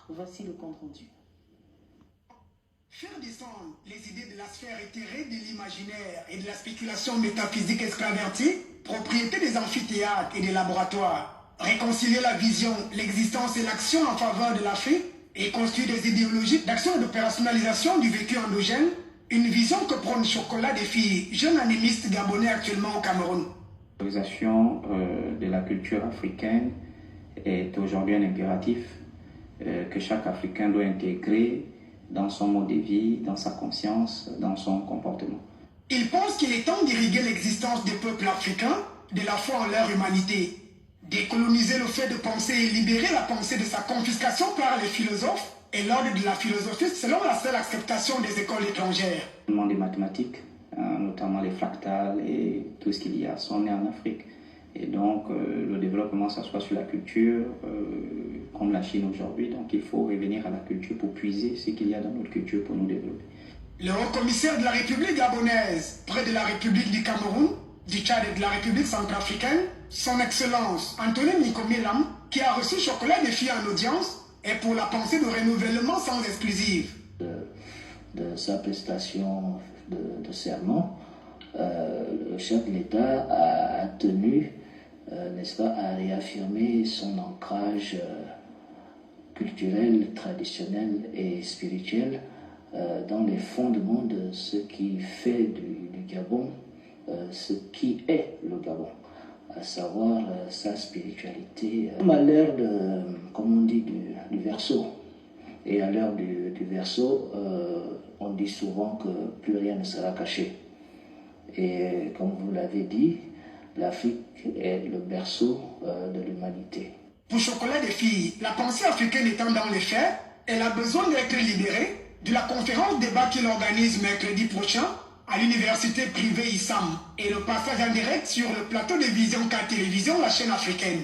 Voici le compte rendu. Faire descendre les idées de la sphère éthérée, de l'imaginaire et de la spéculation métaphysique extravertie, propriété des amphithéâtres et des laboratoires, réconcilier la vision, l'existence et l'action en faveur de l'Afrique et construire des idéologies d'action et de personnalisation du vécu endogène, une vision que prône Chocolat Défi, jeune animiste gabonais actuellement au Cameroun. La valorisation de la culture africaine est aujourd'hui un impératif que chaque Africain doit intégrer dans son mode de vie, dans sa conscience, dans son comportement. Il pense qu'il est temps d'irriguer l'existence des peuples africains de la foi en leur humanité, décoloniser le fait de penser et libérer la pensée de sa confiscation par les philosophes et l'ordre de la philosophie selon la seule acceptation des écoles étrangères. Le monde des mathématiques, notamment les fractales et tout ce qu'il y a, sont nés en Afrique. Et donc, le développement s'assoit sur la culture, comme la Chine aujourd'hui. Donc, il faut revenir à la culture pour puiser ce qu'il y a dans notre culture pour nous développer. Le haut-commissaire de la République gabonaise, près de la République du Cameroun, du Tchad et de la République centrafricaine, son Excellence Anthony Nikomelam, qui a reçu Chocolat Défi en audience, est pour la pensée de renouvellement sans exclusive. De sa prestation de serment, le chef de l'État a tenu, n'est-ce pas, à réaffirmer son ancrage culturel, traditionnel et spirituel dans les fondements de ce qui fait du Gabon ce qui est le Gabon, à savoir sa spiritualité. À l'heure comme on dit, du Verseau, et à l'heure du Verseau, on dit souvent que plus rien ne sera caché. Et comme vous l'avez dit, l'Afrique est le berceau de l'humanité. Pour Chocolat Défi, la pensée africaine étant dans les faits, elle a besoin d'être libérée de la conférence débat qu'il organise mercredi prochain à l'université privée ISAM et le passage en direct sur le plateau de Vision K Télévision, la chaîne africaine.